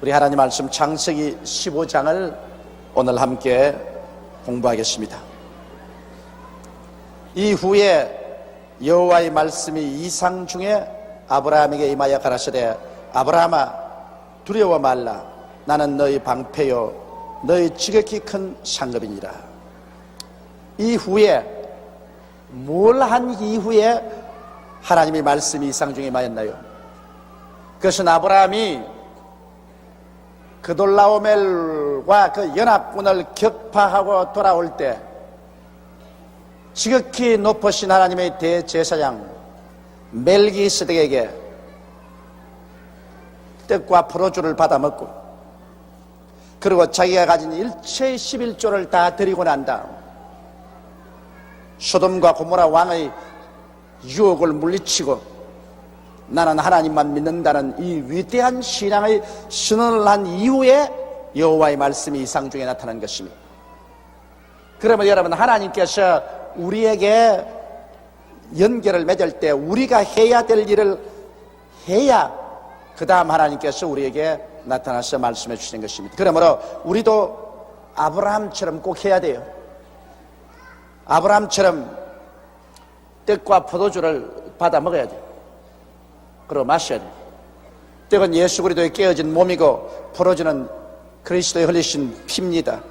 우리 하나님 말씀 창세기 15장을 오늘 함께 공부하겠습니다. 이후에 여호와의 말씀이 이상 중에 아브라함에게 임하여 가라사대 아브라함아 두려워 말라. 나는 너희 방패요 너희 지극히 큰 상급이니라. 이후에 뭘 한 이후에 하나님의 말씀이 이상 중에 임하였나요? 그것은 아브라함이 그돌라오멜과 그 연합군을 격파하고 돌아올 때 지극히 높으신 하나님의 대제사장 멜기스덱에게 떡과 포도주를 받아 먹고, 그리고 자기가 가진 일체의 11조를 다 드리고 난 다음 소돔과 고모라 왕의 유혹을 물리치고 나는 하나님만 믿는다는 이 위대한 신앙의 선언을 한 이후에 여호와의 말씀이 이상 중에 나타난 것입니다. 그러면 여러분, 하나님께서 우리에게 연결을 맺을 때 우리가 해야 될 일을 해야 그 다음 하나님께서 우리에게 나타나서 말씀해 주시는 것입니다. 그러므로 우리도 아브라함처럼 꼭 해야 돼요. 아브라함처럼 떡과 포도주를 받아 먹어야 돼요. 그리고 마셔야 돼요. 떡은 예수 그리스도의 깨어진 몸이고 포도주는 그리스도의 흘리신 피입니다.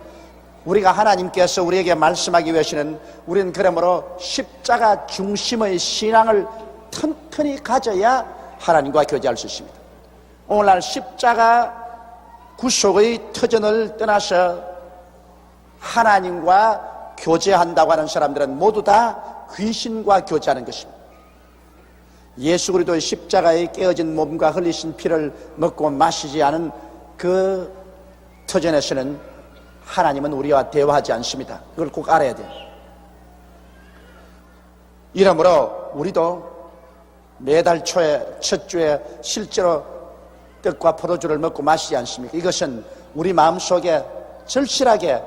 우리가 하나님께서 우리에게 말씀하기 위해서는 우리는 그러므로 십자가 중심의 신앙을 튼튼히 가져야 하나님과 교제할 수 있습니다. 오늘날 십자가 구속의 터전을 떠나서 하나님과 교제한다고 하는 사람들은 모두 다 귀신과 교제하는 것입니다. 예수 그리스도의 십자가의 깨어진 몸과 흘리신 피를 먹고 마시지 않은 그 터전에서는 하나님은 우리와 대화하지 않습니다. 그걸 꼭 알아야 돼요. 이러므로 우리도 매달 초에 첫 주에 실제로 떡과 포도주를 먹고 마시지 않습니까? 이것은 우리 마음속에 절실하게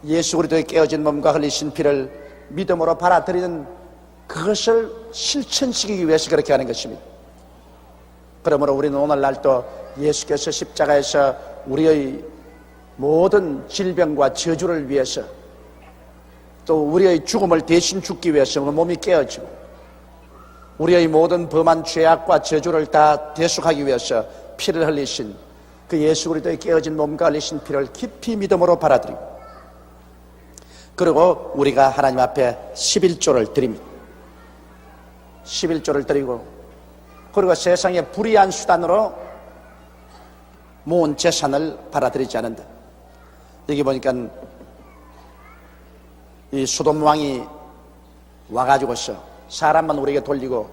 예수 그리스도의 깨어진 몸과 흘리신 피를 믿음으로 받아들이는 그것을 실천시키기 위해서 그렇게 하는 것입니다. 그러므로 우리는 오늘날도 예수께서 십자가에서 우리의 모든 질병과 저주를 위해서, 또 우리의 죽음을 대신 죽기 위해서 몸이 깨어지고 우리의 모든 범한 죄악과 저주를 다 대속하기 위해서 피를 흘리신 그 예수 그리스도의 깨어진 몸과 흘리신 피를 깊이 믿음으로 받아들이고, 그리고 우리가 하나님 앞에 11조를 드립니다. 11조를 드리고, 그리고 세상의 불의한 수단으로 모은 재산을 받아들이지 않는다. 여기 보니까 이 소돔 왕이 와가지고서 사람만 우리에게 돌리고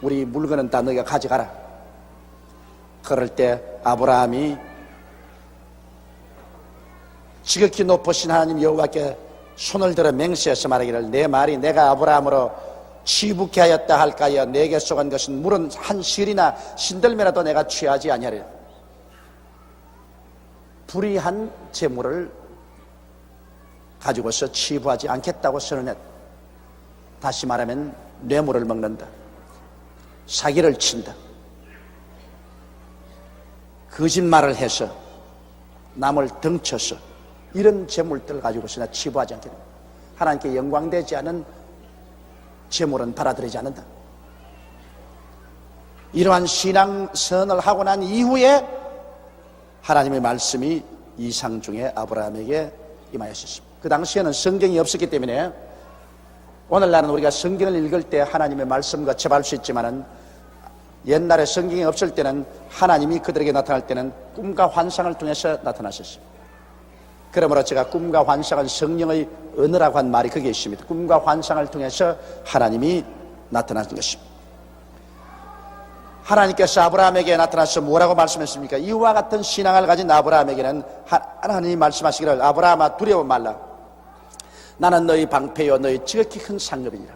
우리 물건은 다 너희가 가져가라. 그럴 때 아브라함이 지극히 높으신 하나님 여호와께 손을 들어 맹세해서 말하기를 내 말이 내가 아브라함으로 치부케 하였다 할까여 내게 쏘간 것은 물은 한 실이나 신들매라도 내가 취하지 아니하리라. 불의한 재물을 가지고서 치부하지 않겠다고 선언했다. 다시 말하면 뇌물을 먹는다, 사기를 친다, 거짓말을 해서 남을 등쳐서 이런 재물들을 가지고서나 치부하지 않겠다. 하나님께 영광되지 않은 재물은 받아들이지 않는다. 이러한 신앙선을 하고 난 이후에 하나님의 말씀이 이상 중에 아브라함에게 임하였습니다. 그 당시에는 성경이 없었기 때문에 오늘날은 우리가 성경을 읽을 때 하나님의 말씀과 접할 수 있지만은 옛날에 성경이 없을 때는 하나님이 그들에게 나타날 때는 꿈과 환상을 통해서 나타나셨습니다. 그러므로 제가 꿈과 환상은 성령의 언어라고 한 말이 거기에 있습니다. 꿈과 환상을 통해서 하나님이 나타나는 것입니다. 하나님께서 아브라함에게 나타나서 뭐라고 말씀했습니까? 이와 같은 신앙을 가진 아브라함에게는 하나님이 말씀하시기를 아브라함아 두려워 말라. 나는 너희 방패요 너희 지극히 큰 상급이니라.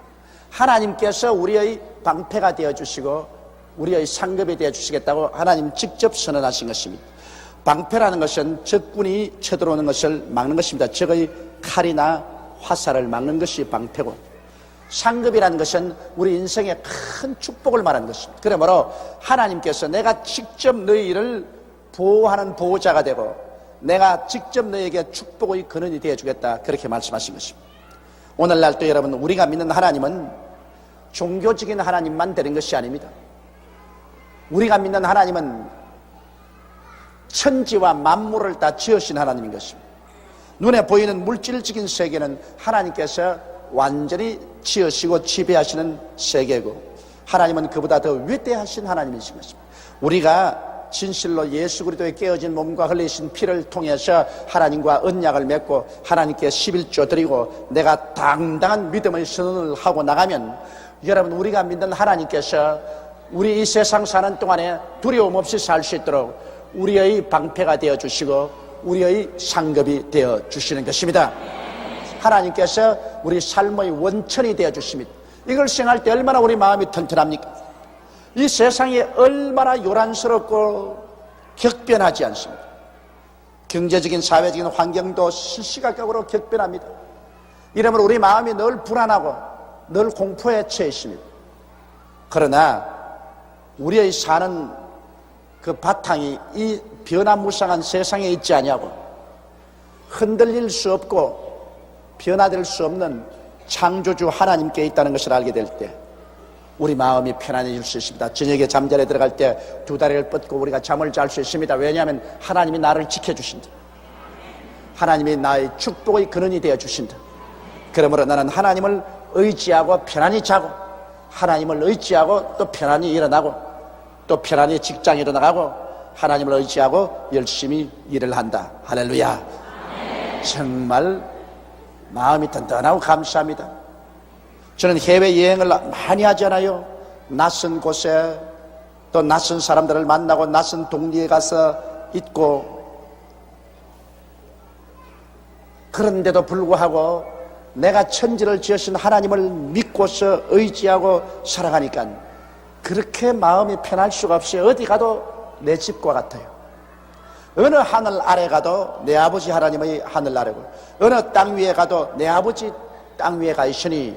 하나님께서 우리의 방패가 되어주시고 우리의 상급이 되어주시겠다고 하나님 직접 선언하신 것입니다. 방패라는 것은 적군이 쳐들어오는 것을 막는 것입니다. 적의 칼이나 화살을 막는 것이 방패고, 상급이라는 것은 우리 인생의 큰 축복을 말하는 것입니다. 그러므로 하나님께서 내가 직접 너희를 보호하는 보호자가 되고 내가 직접 너에게 축복의 근원이 되어주겠다, 그렇게 말씀하신 것입니다. 오늘날 또 여러분, 우리가 믿는 하나님은 종교적인 하나님만 되는 것이 아닙니다. 우리가 믿는 하나님은 천지와 만물을 다 지으신 하나님인 것입니다. 눈에 보이는 물질적인 세계는 하나님께서 완전히 지으시고 지배하시는 세계고, 하나님은 그보다 더 위대하신 하나님이신 것입니다. 우리가 진실로 예수 그리스도의 깨어진 몸과 흘리신 피를 통해서 하나님과 언약을 맺고 하나님께 11조 드리고 내가 당당한 믿음의 선언을 하고 나가면, 여러분, 우리가 믿는 하나님께서 우리 이 세상 사는 동안에 두려움 없이 살 수 있도록 우리의 방패가 되어주시고 우리의 상급이 되어주시는 것입니다. 하나님께서 우리 삶의 원천이 되어주십니다. 이걸 생각할 때 얼마나 우리 마음이 튼튼합니까? 이 세상이 얼마나 요란스럽고 격변하지 않습니다. 경제적인 사회적인 환경도 시시각각으로 격변합니다. 이러므로 우리 마음이 늘 불안하고 늘 공포에 처해 있습니다. 그러나 우리의 사는 그 바탕이 이 변화무쌍한 세상에 있지 아니하고 흔들릴 수 없고 변화될 수 없는 창조주 하나님께 있다는 것을 알게 될 때 우리 마음이 편안해질 수 있습니다. 저녁에 잠자리에 들어갈 때 두 다리를 뻗고 우리가 잠을 잘 수 있습니다. 왜냐하면 하나님이 나를 지켜주신다. 하나님이 나의 축복의 근원이 되어주신다. 그러므로 나는 하나님을 의지하고 편안히 자고, 하나님을 의지하고 또 편안히 일어나고, 또 편안히 직장에 일어나가고, 하나님을 의지하고 열심히 일을 한다. 할렐루야. 정말 마음이 든든하고 감사합니다. 저는 해외여행을 많이 하잖아요. 낯선 곳에 또 낯선 사람들을 만나고 낯선 동네에 가서 있고, 그런데도 불구하고 내가 천지를 지으신 하나님을 믿고서 의지하고 살아가니까 그렇게 마음이 편할 수가 없어요. 어디 가도 내 집과 같아요. 어느 하늘 아래 가도 내 아버지 하나님의 하늘 아래고, 어느 땅 위에 가도 내 아버지 땅 위에 가 있으니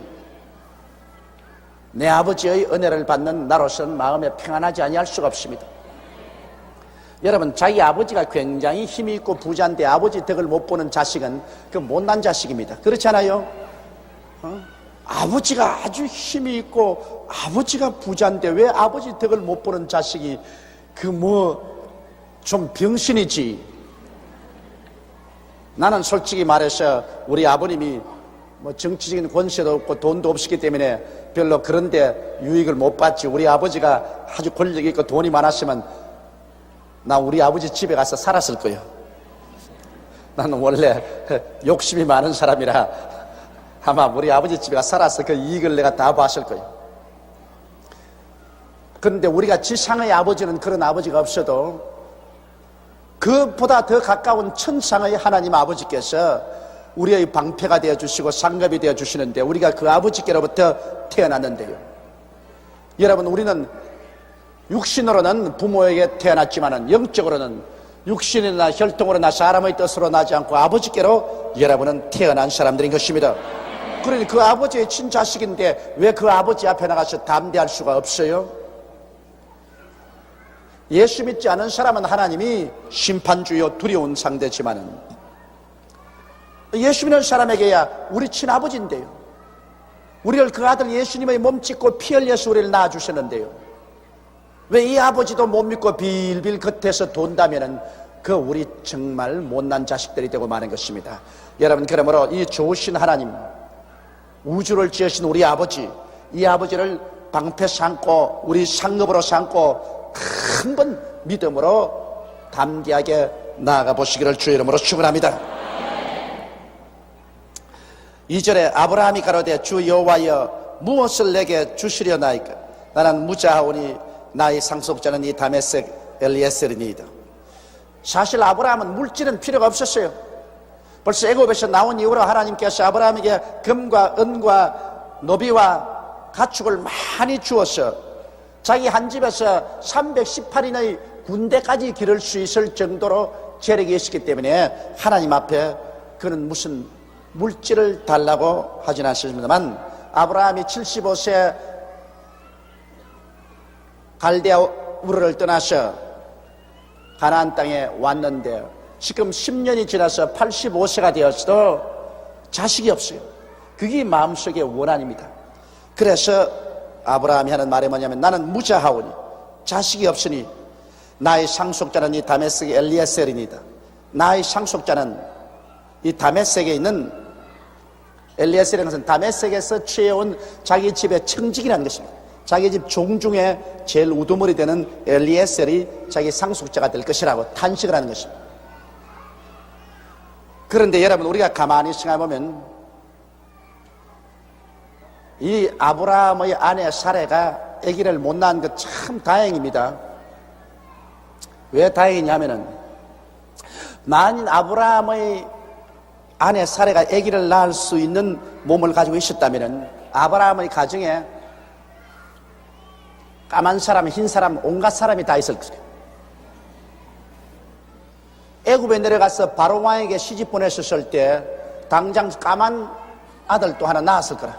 내 아버지의 은혜를 받는 나로서는 마음에 평안하지 아니할 수가 없습니다. 여러분, 자기 아버지가 굉장히 힘이 있고 부자인데 아버지 덕을 못 보는 자식은 그 못난 자식입니다. 그렇지 않아요? 아버지가 아주 힘이 있고 아버지가 부자인데 왜 아버지 덕을 못 보는 자식이 좀 병신이지. 나는 솔직히 말해서 우리 아버님이 정치적인 권세도 없고 돈도 없었기 때문에 별로 그런데 유익을 못 봤지. 우리 아버지가 아주 권력이 있고 돈이 많았으면 나 우리 아버지 집에 가서 살았을 거예요. 나는 원래 욕심이 많은 사람이라 아마 우리 아버지 집에 가서 살아서 그 이익을 내가 다 봤을 거예요. 그런데 우리가 지상의 아버지는 그런 아버지가 없어도 그보다 더 가까운 천상의 하나님 아버지께서 우리의 방패가 되어주시고 상급이 되어주시는데 우리가 그 아버지께로부터 태어났는데요. 여러분, 우리는 육신으로는 부모에게 태어났지만은 영적으로는 육신이나 혈통으로나 사람의 뜻으로 나지 않고 아버지께로 여러분은 태어난 사람들인 것입니다. 그러니 그 아버지의 친자식인데 왜 그 아버지 앞에 나가서 담대할 수가 없어요? 예수 믿지 않은 사람은 하나님이 심판주요 두려운 상대지만은 예수 믿는 사람에게야 우리 친아버지인데요. 우리를 그 아들 예수님의 몸 찢고 피 흘려서 우리를 낳아주셨는데요. 왜 이 아버지도 못 믿고 빌빌 겉에서 돈다면은 그 우리 정말 못난 자식들이 되고 마는 것입니다. 여러분, 그러므로 이 좋으신 하나님, 우주를 지으신 우리 아버지, 이 아버지를 방패 삼고 우리 상급으로 삼고 한번 믿음으로 담대하게 나아가 보시기를 주의 이름으로 축원합니다. 2절에 아브라함이 가로되 주 여호와여 무엇을 내게 주시려나이까? 나는 무자하오니 나의 상속자는 이 다메섹 엘리에셀이니이다. 사실 아브라함은 물질은 필요가 없었어요. 벌써 애굽에서 나온 이후로 하나님께서 아브라함에게 금과 은과 노비와 가축을 많이 주어서 자기 한 집에서 318인의 군대까지 기를 수 있을 정도로 재력이 있었기 때문에 하나님 앞에 그는 무슨 물질을 달라고 하진 않습니다만, 아브라함이 75세 갈대아 우르를 떠나서 가나안 땅에 왔는데 지금 10년이 지나서 85세가 되었어도 자식이 없어요. 그게 마음속의 원한입니다. 그래서 아브라함이 하는 말이 뭐냐면 나는 무자하오니 자식이 없으니 나의 상속자는 이 다메섹의 엘리에셀이니이다. 나의 상속자는 이 다메섹에 있는 엘리에셀이라는 것은 다메섹에서 취해온 자기 집의 청직이라는 것입니다. 자기 집 종 중에 제일 우두머리 되는 엘리에셀이 자기 상속자가 될 것이라고 탄식을 하는 것입니다. 그런데 여러분, 우리가 가만히 생각해보면 이 아브라함의 아내 사레가 아기를 못 낳은 것 참 다행입니다. 왜 다행이냐면은, 만일 아브라함의 아내 사레가 아기를 낳을 수 있는 몸을 가지고 있었다면은 아브라함의 가정에 까만 사람, 흰 사람, 온갖 사람이 다 있을 거예요. 애굽에 내려가서 바로 왕에게 시집 보냈었을 때 당장 까만 아들 또 하나 낳았을 거라.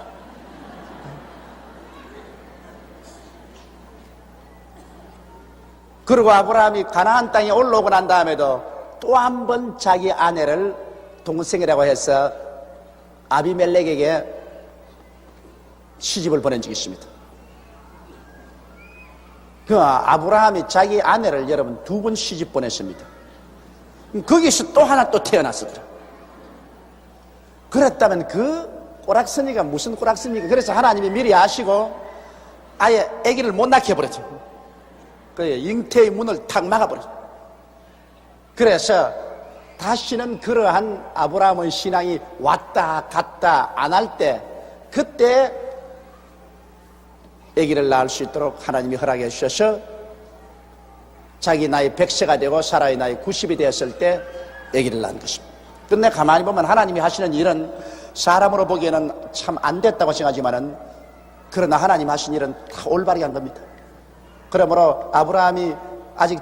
그리고 아브라함이 가나안 땅에 올라오고 난 다음에도 또 한 번 자기 아내를 동생이라고 해서 아비멜렉에게 시집을 보낸 적이 있습니다. 그 아브라함이 자기 아내를 여러분 2번 시집 보냈습니다. 거기서 또 하나 또 태어났을 거라. 그랬다면 그 꼬락서니가 무슨 꼬락서니까. 그래서 하나님이 미리 아시고 아예 아기를 못 낳게 해버렸죠. 그 잉태의 문을 탁 막아버렸죠. 그래서 다시는 그러한 아브라함의 신앙이 왔다 갔다 안 할 때, 그때 아기를 낳을 수 있도록 하나님이 허락해 주셔서 자기 나이 100세가 되고 사라의 나이 90이 되었을 때 아기를 낳은 것입니다. 근데 가만히 보면 하나님이 하시는 일은 사람으로 보기에는 참 안 됐다고 생각하지만은, 그러나 하나님 하신 일은 다 올바르게 한 겁니다. 그러므로 아브라함이 아직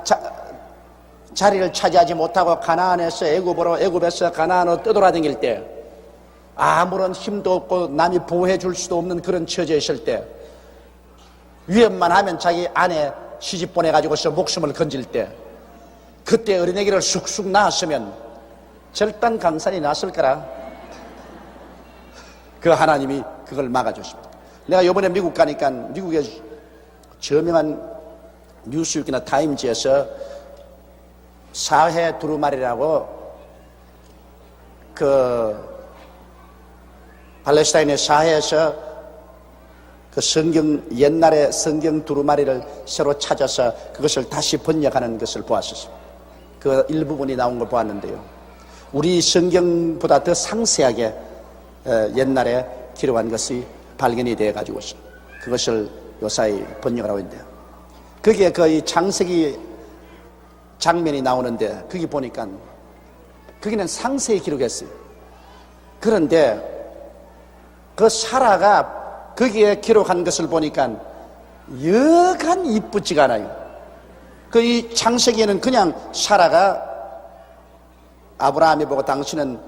자리를 차지하지 못하고 가나안에서 애굽에서 가나안으로 떠돌아다닐 때, 아무런 힘도 없고 남이 보호해 줄 수도 없는 그런 처지에 있을 때, 위험만 하면 자기 아내 시집 보내가지고서 목숨을 건질 때, 그때 어린애기를 쑥쑥 낳았으면 절단 강산이 났을 거라. 그 하나님이 그걸 막아주십니다. 내가 이번에 미국 가니까 미국의 저명한 뉴스위크나 타임즈에서 사해 두루마리라고, 그 팔레스타인의 사해에서 그 성경, 옛날의 성경 두루마리를 새로 찾아서 그것을 다시 번역하는 것을 보았었습니다. 그 일부분이 나온 걸 보았는데요, 우리 성경보다 더 상세하게 옛날에 기록한 것이 발견이 되어 가지고 그것을 요사이 번역을 하고 있는데요, 거기에 거의 창세기 장면이 나오는데 거기 보니까 거기는 상세히 기록했어요. 그런데 그 사라가 거기에 기록한 것을 보니까 여간 이쁘지가 않아요. 그 이 창세기에는 그냥 사라가 아브라함이 보고 당신은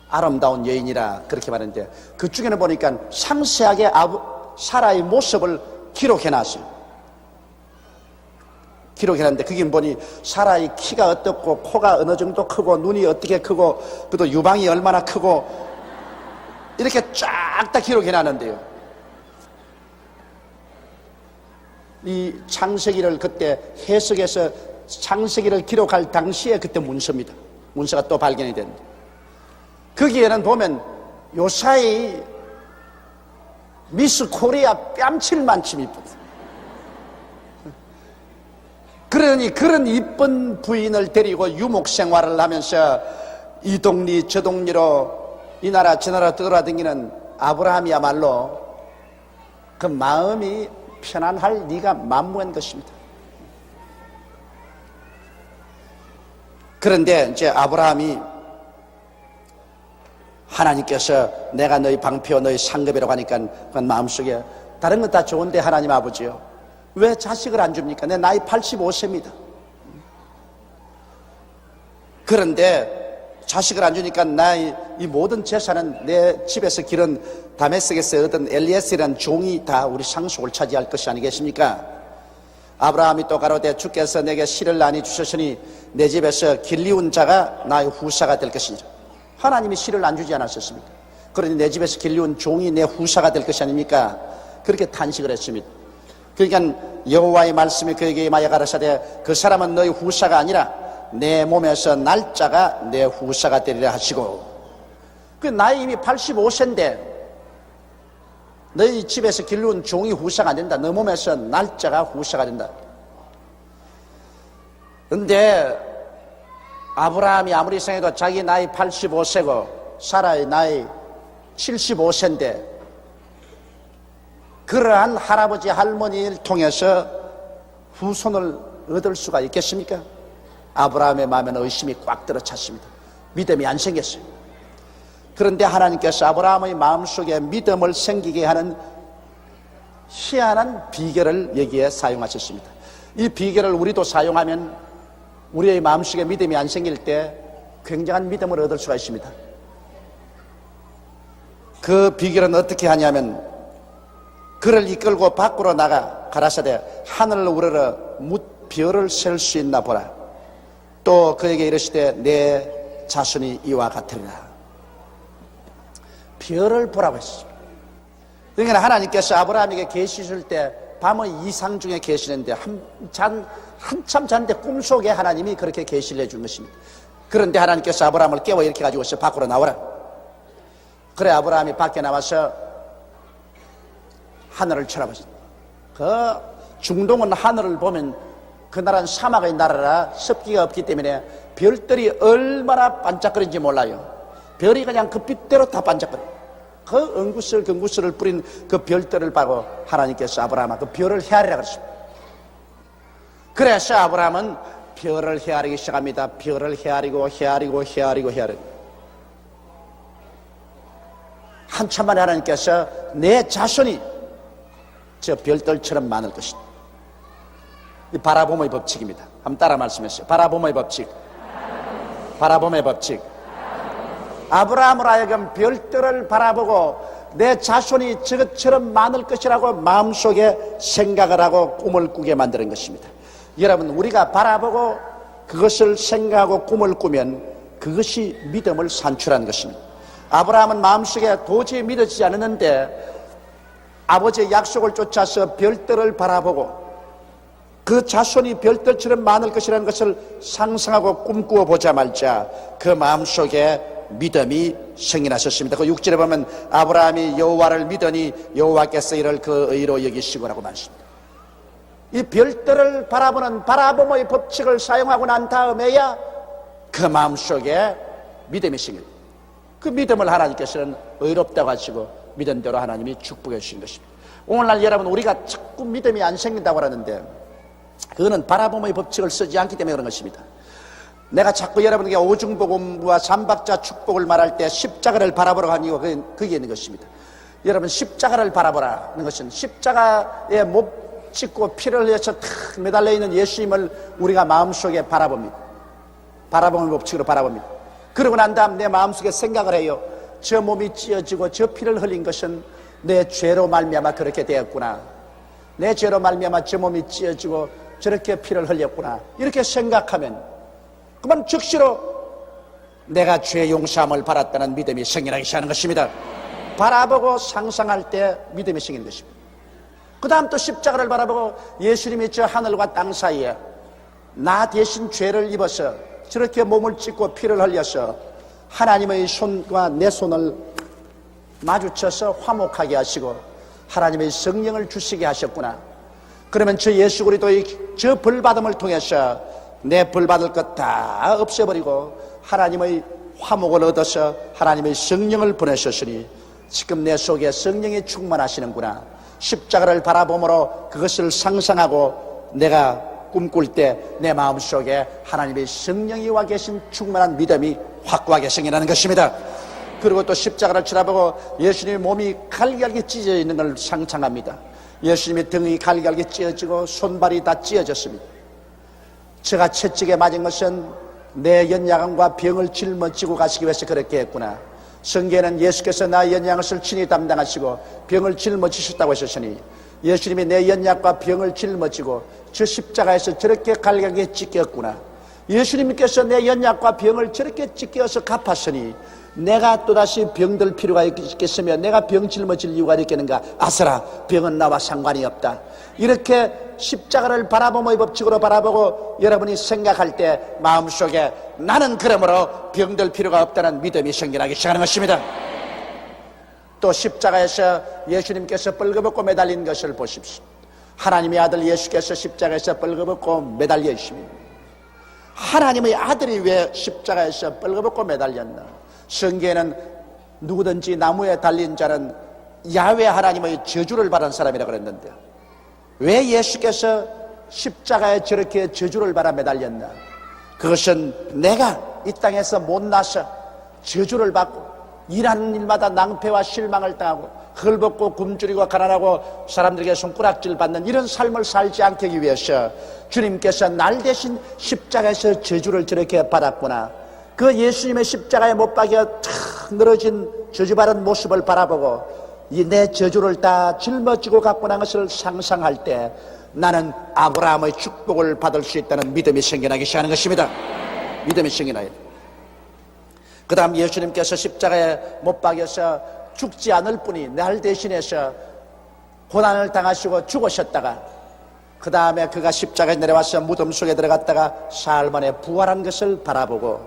아름다운 여인이라 그렇게 말했는데, 그중에는 보니까 상세하게 사라의 모습을 기록해놨어요. 기록해놨는데 거기 보니 사라의 키가 어떻고, 코가 어느 정도 크고, 눈이 어떻게 크고, 또 유방이 얼마나 크고, 이렇게 쫙 다 기록해놨는데요, 이 창세기를 그때 해석해서 창세기를 기록할 당시에 그때 문서입니다. 문서가 또 발견이 됐는데, 거기에는 보면 요사이 미스 코리아 뺨칠만큼 이쁘다. 그러니 그런 이쁜 부인을 데리고 유목 생활을 하면서 이 동리 저 동리로 이 나라 저 나라 떠돌아다니는 아브라함이야말로 그 마음이 편안할 리가 만무한 것입니다. 그런데 이제 아브라함이 하나님께서 내가 너희 방패와 너희 상급이라고 하니까 그건 마음속에, 다른 건 다 좋은데 하나님 아버지요, 왜 자식을 안 줍니까? 내 나이 85세입니다. 그런데 자식을 안 주니까 나의 이 모든 재산은 내 집에서 기른 다메섹에서 얻은 엘리에셀이라는 종이 다 우리 상속을 차지할 것이 아니겠습니까? 아브라함이 또 가로되 주께서 내게 씨를 나뉘 주셨으니 내 집에서 길리운 자가 나의 후사가 될 것이니라. 하나님이 씨를 안 주지 않았었습니까? 그러니 내 집에서 길리운 종이 내 후사가 될 것이 아닙니까? 그렇게 탄식을 했습니다. 그러니까 여호와의 말씀이 그에게 임하여 가라사대 그 사람은 너희 후사가 아니라 내 몸에서 날 자가 내 후사가 되리라 하시고, 그 나이 이미 85세인데 너희 집에서 길러온 종이 후사가 안 된다. 너 몸에서 날 자가 후사가 된다. 그런데 아브라함이 아무리 생각해도 자기 나이 85세고 사라의 나이 75세인데 그러한 할아버지 할머니를 통해서 후손을 얻을 수가 있겠습니까? 아브라함의 마음에는 의심이 꽉 들어찼습니다. 믿음이 안 생겼어요. 그런데 하나님께서 아브라함의 마음속에 믿음을 생기게 하는 희한한 비결을 여기에 사용하셨습니다. 이 비결을 우리도 사용하면 우리의 마음속에 믿음이 안 생길 때 굉장한 믿음을 얻을 수가 있습니다. 그 비결은 어떻게 하냐면 그를 이끌고 밖으로 나가 가라사대 하늘을 우러러 뭇 별을 셀 수 있나 보라. 또 그에게 이르시되 내 자손이 이와 같으리라. 별을 보라고 했습니다. 그러니까 하나님께서 아브라함에게 계시 줄 때 밤의 이상 중에 계시는데 한참 잤는데 꿈속에 하나님이 그렇게 계시를 해준 것입니다. 그런데 하나님께서 아브라함을 깨워 이렇게 가지고서 밖으로 나오라. 그래 아브라함이 밖에 나와서 하늘을 쳐다보십니다. 그 중동은 하늘을 보면 그 나라는 사막의 나라라 습기가 없기 때문에 별들이 얼마나 반짝거리는지 몰라요. 별이 그냥 그 빛대로 다 반짝거려요. 그 은구슬을 뿌린 그 별들을 보고 하나님께서 아브라함아 그 별을 헤아리라 그랬습니다. 그래서 아브라함은 별을 헤아리기 시작합니다. 별을 헤아리고 한참 만에 하나님께서 내 자손이 저 별들처럼 많을 것이다. 이 바라봄의 법칙입니다. 한번 따라 말씀했어요. 바라봄의 법칙. 아브라함으로 하여금 별들을 바라보고 내 자손이 저것처럼 많을 것이라고 마음속에 생각을 하고 꿈을 꾸게 만드는 것입니다. 여러분, 우리가 바라보고 그것을 생각하고 꿈을 꾸면 그것이 믿음을 산출하는 것입니다. 아브라함은 마음속에 도저히 믿어지지 않았는데 아버지의 약속을 쫓아서 별들을 바라보고 그 자손이 별들처럼 많을 것이라는 것을 상상하고 꿈꾸어 보자 말자 그 마음속에 믿음이 생겨나셨습니다. 그 6절에 보면 아브라함이 여호와를 믿으니 여호와께서 이를 그 의로 여기시고라고 말씀합니다. 이 별들을 바라보는 바라봄의 법칙을 사용하고 난 다음에야 그 마음속에 믿음이 생깁니다. 그 믿음을 하나님께서는 의롭다고 하시고 믿은 대로 하나님이 축복해 주신 것입니다. 오늘날 여러분 우리가 자꾸 믿음이 안 생긴다고 하는데 그거는 바라봄의 법칙을 쓰지 않기 때문에 그런 것입니다. 내가 자꾸 여러분에게 오중복음과 삼박자 축복을 말할 때 십자가를 바라보라고 한 이유가 그게 있는 것입니다. 여러분 십자가를 바라보라는 것은 십자가에 못 찍고 피를 흘려서 탁 매달려 있는 예수님을 우리가 마음속에 바라봅니다. 바라봄의 법칙으로 바라봅니다. 그러고 난 다음 내 마음속에 생각을 해요. 저 몸이 찢어지고 저 피를 흘린 것은 내 죄로 말미암아 그렇게 되었구나. 내 죄로 말미암아 저 몸이 찢어지고 저렇게 피를 흘렸구나. 이렇게 생각하면 그만 즉시로 내가 죄 용서함을 받았다는 믿음이 생겨나기 시작하는 것입니다. 바라보고 상상할 때 믿음이 생기는 것입니다. 그 다음 또 십자가를 바라보고 예수님이 저 하늘과 땅 사이에 나 대신 죄를 입어서 저렇게 몸을 찢고 피를 흘려서 하나님의 손과 내 손을 마주쳐서 화목하게 하시고 하나님의 성령을 주시게 하셨구나. 그러면 저 예수 그리스도의 저 벌받음을 통해서 내 벌받을 것 다 없애버리고 하나님의 화목을 얻어서 하나님의 성령을 보내셨으니 지금 내 속에 성령이 충만하시는구나. 십자가를 바라보므로 그것을 상상하고 내가 꿈꿀 때 내 마음속에 하나님의 성령이 와 계신 충만한 믿음이 확고하게 생겨나는 것입니다. 그리고 또 십자가를 쳐다보고 예수님의 몸이 갈갈게 찢어져 있는 걸 상상합니다. 예수님의 등이 갈갈게 찢어지고 손발이 다 찢어졌습니다. 제가 채찍에 맞은 것은 내 연약함과 병을 짊어지고 가시기 위해서 그렇게 했구나. 성경에는 예수께서 나의 연약함을 친히 담당하시고 병을 짊어지셨다고 하셨으니 예수님이 내 연약과 병을 짊어지고 저 십자가에서 저렇게 갈가게 찢겼구나. 예수님께서 내 연약과 병을 저렇게 찢겨서 갚았으니 내가 또다시 병들 필요가 있겠으며 내가 병 짊어질 이유가 있겠는가. 아서라, 병은 나와 상관이 없다. 이렇게 십자가를 바라보며 법칙으로 바라보고 여러분이 생각할 때 마음속에 나는 그러므로 병들 필요가 없다는 믿음이 생겨나기 시작하는 것입니다. 또 십자가에서 예수님께서 뻘거벗고 매달린 것을 보십시오. 하나님의 아들 예수께서 십자가에서 뻘거벗고 매달려 있습니다. 하나님의 아들이 왜 십자가에서 뻘거벗고 매달렸나? 성경에는 누구든지 나무에 달린 자는 야훼 하나님의 저주를 받은 사람이라고 그랬는데 왜 예수께서 십자가에 저렇게 저주를 받아 매달렸나? 그것은 내가 이 땅에서 못나서 저주를 받고 일하는 일마다 낭패와 실망을 당하고 헐벗고 굶주리고 가난하고 사람들에게 손가락질 받는 이런 삶을 살지 않게 하기 위해서 주님께서 날 대신 십자가에서 저주를 저렇게 받았구나. 그 예수님의 십자가에 못 박여 탁 늘어진 저주받은 모습을 바라보고 이 내 저주를 다 짊어지고 갖고 난 것을 상상할 때 나는 아브라함의 축복을 받을 수 있다는 믿음이 생겨나기 시작하는 것입니다. 믿음이 생겨나요. 그 다음 예수님께서 십자가에 못 박여서 죽지 않을 뿐이 날 대신해서 고난을 당하시고 죽으셨다가 그 다음에 그가 십자가에 내려와서 무덤 속에 들어갔다가 사흘 만에 부활한 것을 바라보고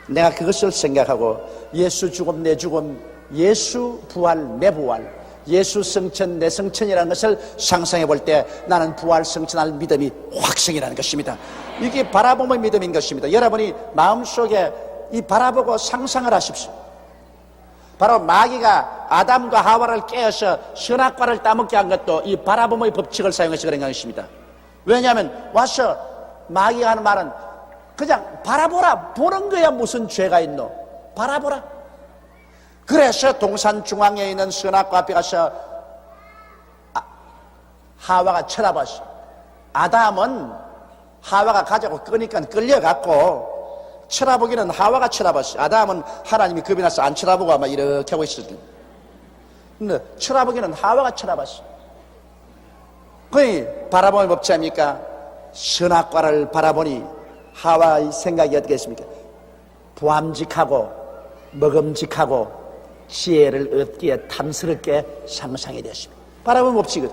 내가 그것을 생각하고 예수 죽음 내 죽음, 예수 부활 내 부활, 예수 성천 내 성천이라는 것을 상상해 볼 때 나는 부활 성천할 믿음이 확생이라는 것입니다. 이게 바라봄의 믿음인 것입니다. 여러분이 마음속에 이 바라보고 상상을 하십시오. 바로 마귀가 아담과 하와를 깨어서 선악과를 따먹게 한 것도 이 바라봄의 법칙을 사용해서 그런 것입니다. 왜냐하면 와서 마귀가 하는 말은 그냥 바라보라. 보는 거야 무슨 죄가 있노. 바라보라. 그래서 동산 중앙에 있는 선악과 앞에 가서 하와가 쳐다봤어. 아담은 하와가 가자고 끄니까 끌려갔고 쳐다보기는 하와가 쳐다봤어. 아담은 하나님이 겁이 나서 안 쳐다보고 아마 이렇게 하고 있었거든. 근데 쳐다보기는 하와가 쳐다봤어. 거의 바라봄의 법칙 아닙니까? 선악과를 바라보니 하와의 생각이 어떻게 했습니까? 보암직하고 먹음직하고 지혜를 얻기에 탐스럽게 상상이 되었습니다. 바라봄의 법칙은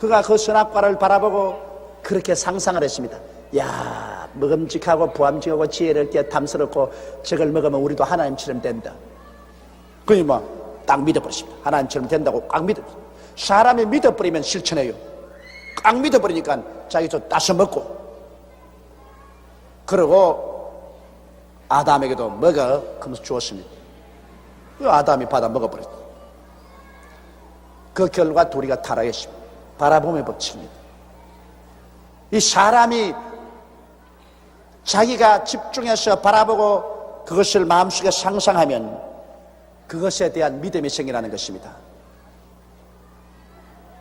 그가 그 선악과를 바라보고 그렇게 상상을 했습니다. 야, 먹음직하고 보암직하고 지혜를 얻기에 탐스럽고 저걸 먹으면 우리도 하나님처럼 된다. 그게 딱 믿어버렸습니다. 하나님처럼 된다고 꽉 믿어버렸습니다. 사람이 믿어버리면 실천해요. 꽉 믿어버리니까 자기도 따서 먹고 그러고 아담에게도 먹어 그러면서 주었습니다. 아담이 받아 먹어버렸다. 그 결과 둘이가 타락했습니다. 바라봄의 법칙입니다. 이 사람이 자기가 집중해서 바라보고 그것을 마음속에 상상하면 그것에 대한 믿음이 생겨나는 것입니다.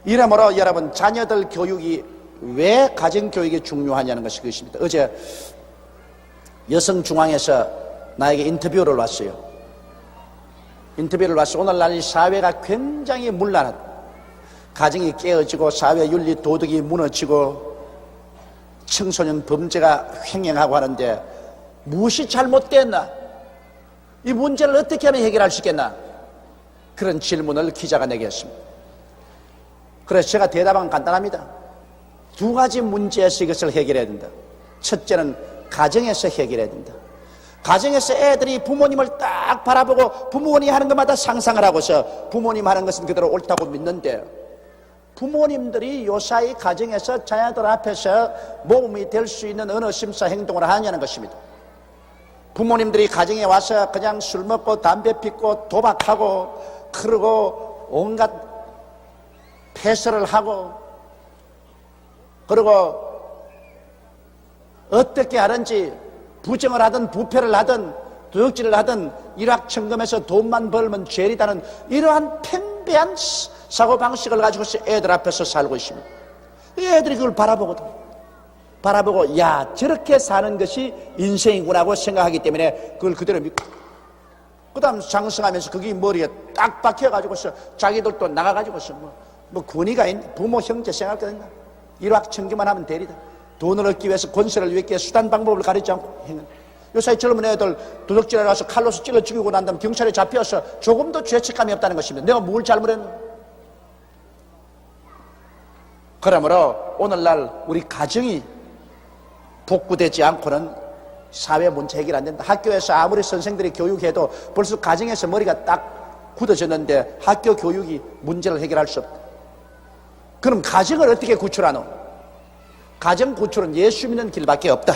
이러므로 여러분 자녀들 교육이 왜 가정교육이 중요하냐는 것이 그것입니다. 어제 여성중앙에서 나에게 인터뷰를 왔어요. 인터뷰를 와서 오늘날 이 사회가 굉장히 문란하다. 가정이 깨어지고 사회 윤리 도덕이 무너지고 청소년 범죄가 횡행하고 하는데 무엇이 잘못됐나? 이 문제를 어떻게 하면 해결할 수 있겠나? 그런 질문을 기자가 내게 했습니다. 그래서 제가 대답은 간단합니다. 두 가지 문제에서 이것을 해결해야 된다. 첫째는 가정에서 해결해야 된다. 가정에서 애들이 부모님을 딱 바라보고 부모님이 하는 것마다 상상을 하고서 부모님 하는 것은 그대로 옳다고 믿는데 부모님들이 요사이 가정에서 자녀들 앞에서 모범이 될 수 있는 어느 심사 행동을 하냐는 것입니다. 부모님들이 가정에 와서 그냥 술 먹고 담배 피고 도박하고 그러고 온갖 폐설을 하고 그리고 어떻게 하든지 부정을 하든 부패를 하든 도둑질을 하든 일확천금해서 돈만 벌면 죄리다는 이러한 팽배한 사고방식을 가지고서 애들 앞에서 살고 있습니다. 애들이 그걸 바라보거든. 바라보고 야 저렇게 사는 것이 인생이구나 하고 생각하기 때문에 그걸 그대로 믿고 그 다음 장성하면서 그게 머리에 딱 박혀가지고서 자기들도 나가가지고서 뭐 권위가 있는 부모 형제 생활거든요. 일확천금만 하면 되리다. 돈을 얻기 위해서, 권세를 위해 수단 방법을 가리지 않고 행한. 요새 젊은 애들 도둑질에 가서 칼로서 찔러 죽이고 난 다음 경찰에 잡혀서 조금도 죄책감이 없다는 것입니다. 내가 뭘 잘못했나? 그러므로 오늘날 우리 가정이 복구되지 않고는 사회 문제 해결 안 된다. 학교에서 아무리 선생들이 교육해도 벌써 가정에서 머리가 딱 굳어졌는데 학교 교육이 문제를 해결할 수 없다. 그럼 가정을 어떻게 구출하노? 가정 구출은 예수 믿는 길밖에 없다.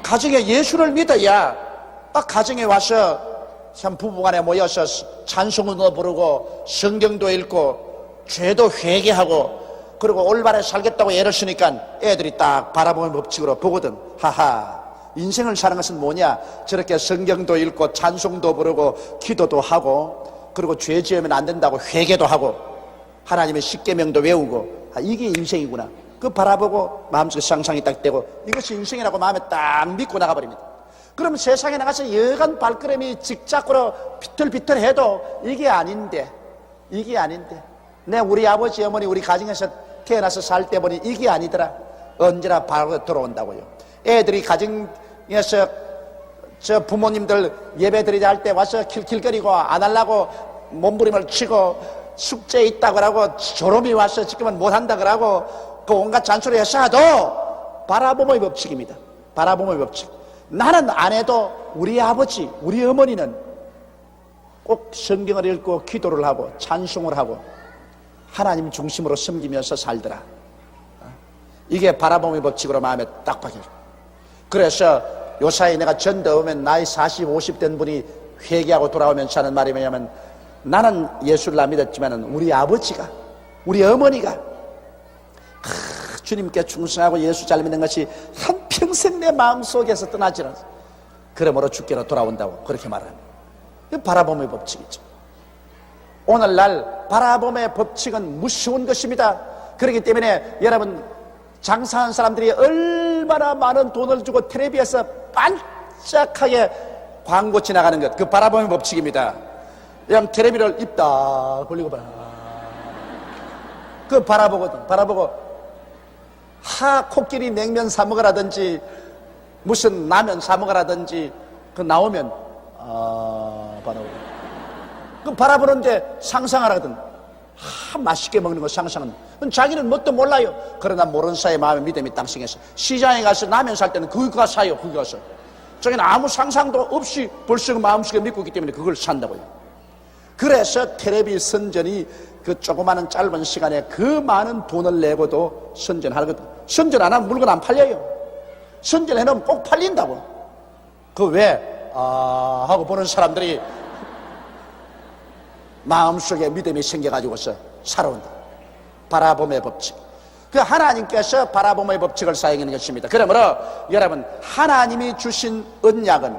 가정에 예수를 믿어야 딱 가정에 와서 참 부부간에 모여서 찬송도 부르고 성경도 읽고 죄도 회개하고 그리고 올바르게 살겠다고 애를 쓰니까 애들이 딱 바라보는 법칙으로 보거든. 하하, 인생을 사는 것은 뭐냐? 저렇게 성경도 읽고 찬송도 부르고 기도도 하고 그리고 죄 지으면 안 된다고 회개도 하고 하나님의 십계명도 외우고, 이게 인생이구나. 그 바라보고 마음속에 상상이 딱 되고 이것이 인생이라고 마음에 딱 믿고 나가버립니다. 그러면 세상에 나가서 여간 발걸음이 직작으로 비틀비틀해도 이게 아닌데 내 우리 아버지 어머니 우리 가정에서 태어나서 살 때 보니 이게 아니더라. 언제나 바로 들어온다고요. 애들이 가정에서 저 부모님들 예배 드리자 할 때 와서 킬킬거리고 안 하려고 몸부림을 치고 숙제 있다고 하고 졸음이 와서 지금은 못한다 그러고 그 온갖 잔소리 해서 하도 바라봄의 법칙입니다. 바라봄의 법칙. 나는 안 해도 우리 아버지 우리 어머니는 꼭 성경을 읽고 기도를 하고 찬송을 하고 하나님 중심으로 섬기면서 살더라. 이게 바라봄의 법칙으로 마음에 딱 박혀요. 그래서 요사이 내가 전도 오면 나이 40, 50 된 분이 회개하고 돌아오면서 하는 말이 뭐냐면, 나는 예수를 안 믿었지만 우리 아버지가 우리 어머니가 주님께 충성하고 예수 잘 믿는 것이 한평생 내 마음속에서 떠나지 않았어. 그러므로 주께로 돌아온다고 그렇게 말합니다. 바라봄의 법칙이죠. 오늘날 바라봄의 법칙은 무서운 것입니다. 그렇기 때문에 여러분, 장사하는 사람들이 얼마나 많은 돈을 주고 텔레비에서 반짝하게 광고 지나가는 것, 그 바라봄의 법칙입니다. 그냥 텔레비를 입다 걸리고 봐. 그 바라보거든. 바라보고 코끼리 냉면 사 먹으라든지 무슨 라면 사 먹으라든지 그 나오면 바라보고 그 바라보는데 상상하라거든. 맛있게 먹는 거 상상은. 자기는 뭣도 몰라요. 그러나 모르는 사이에 마음의 믿음이 땅성해서 시장에 가서 라면 살 때는 그거 사요. 그거 가서 자기는 아무 상상도 없이 벌써 마음속에 믿고 있기 때문에 그걸 산다고요. 그래서 텔레비 선전이 그 조그마한 짧은 시간에 그 많은 돈을 내고도 선전하거든. 선전 안 하면 물건 안 팔려요. 선전해놓으면 꼭 팔린다고. 그 왜? 하고 보는 사람들이 마음속에 믿음이 생겨가지고서 살아온다. 바라봄의 법칙. 그 하나님께서 바라봄의 법칙을 사용하는 것입니다. 그러므로 여러분, 하나님이 주신 언약은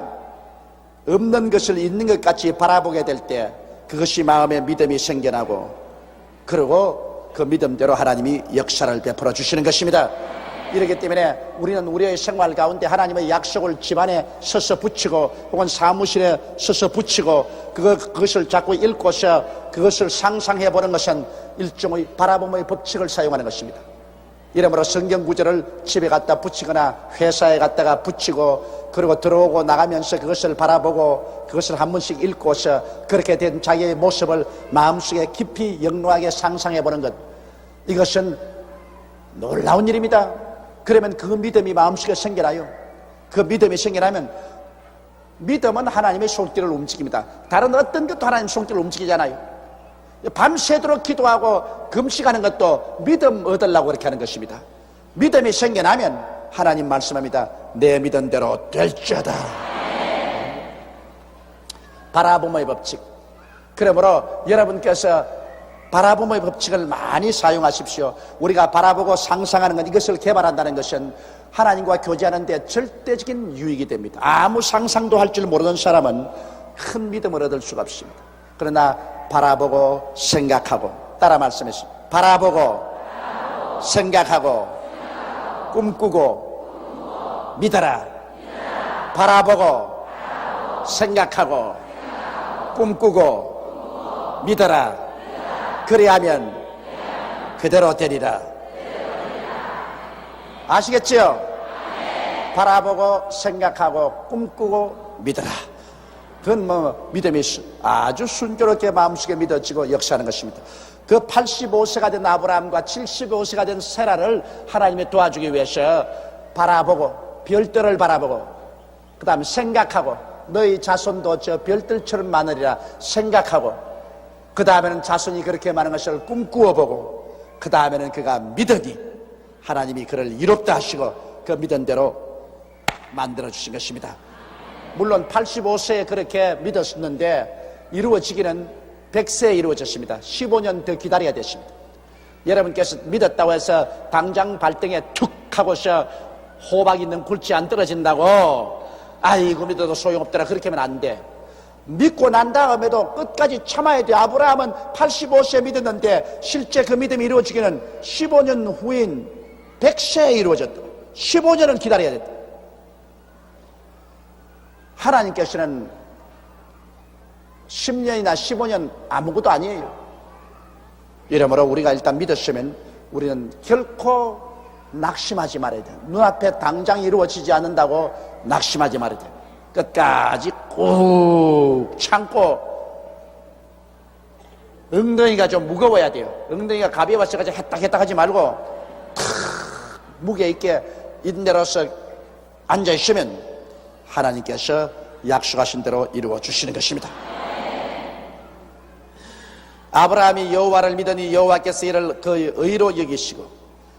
없는 것을 있는 것 같이 바라보게 될 때 그것이 마음에 믿음이 생겨나고, 그리고 그 믿음대로 하나님이 역사를 베풀어 주시는 것입니다. 이렇기 때문에 우리는 우리의 생활 가운데 하나님의 약속을 집안에 서서 붙이고 혹은 사무실에 서서 붙이고 그것을 자꾸 읽고서 그것을 상상해 보는 것은 일종의 바라봄의 법칙을 사용하는 것입니다. 이러므로 성경 구절을 집에 갖다 붙이거나 회사에 갖다가 붙이고 그리고 들어오고 나가면서 그것을 바라보고 그것을 한 번씩 읽고서 그렇게 된 자기의 모습을 마음속에 깊이 영롱하게 상상해 보는 것, 이것은 놀라운 일입니다. 그러면 그 믿음이 마음속에 생겨나요. 그 믿음이 생겨나면, 믿음은 하나님의 손길을 움직입니다. 다른 어떤 것도 하나님의 손길을 움직이잖아요. 밤새도록 기도하고 금식하는 것도 믿음 얻으려고 그렇게 하는 것입니다. 믿음이 생겨나면 하나님 말씀합니다. 내 믿은 대로 될지어다. 바라봄의 법칙. 그러므로 여러분께서 바라봄의 법칙을 많이 사용하십시오. 우리가 바라보고 상상하는 것, 이것을 개발한다는 것은 하나님과 교제하는 데 절대적인 유익이 됩니다. 아무 상상도 할 줄 모르는 사람은 큰 믿음을 얻을 수가 없습니다. 그러나 바라보고 생각하고, 따라 말씀하시죠. 바라보고 생각하고 꿈꾸고 믿어라. 바라보고 생각하고 꿈꾸고 믿어라. 그래야하면 그대로 되리라. 아시겠지요? 바라보고 생각하고 꿈꾸고 믿어라. 그건 뭐 믿음이 아주 순조롭게 마음속에 믿어지고 역사하는 것입니다. 그 85세가 된 아브라함과 75세가 된 세라를 하나님이 도와주기 위해서 바라보고 별들을 바라보고 그 다음에 생각하고 너희 자손도 저 별들처럼 많으리라 생각하고 그 다음에는 자손이 그렇게 많은 것을 꿈꾸어 보고 그 다음에는 그가 믿으니 하나님이 그를 이롭다 하시고 그 믿은 대로 만들어 주신 것입니다. 물론 85세에 그렇게 믿었었는데 이루어지기는 100세에 이루어졌습니다. 15년 더 기다려야 됐습니다. 여러분께서 믿었다고 해서 당장 발등에 툭 하고서 호박 있는 굴지 안 떨어진다고 아이고 믿어도 소용없더라 그렇게 하면 안 돼. 믿고 난 다음에도 끝까지 참아야 돼. 아브라함은 85세에 믿었는데 실제 그 믿음이 이루어지기는 15년 후인 100세에 이루어졌다. 15년을 기다려야 됐다. 하나님께서는 10년이나 15년 아무것도 아니에요. 이러므로 우리가 일단 믿었으면 우리는 결코 낙심하지 말아야 돼요. 눈앞에 당장 이루어지지 않는다고 낙심하지 말아야 돼요. 끝까지 꾹 참고 엉덩이가 좀 무거워야 돼요. 엉덩이가 가벼워서까지 했딱 하지 말고 무게 있게 인내로서 앉아있으면 하나님께서 약속하신 대로 이루어 주시는 것입니다. 아브라함이 여호와를 믿으니 여호와께서 이를 그 의로 여기시고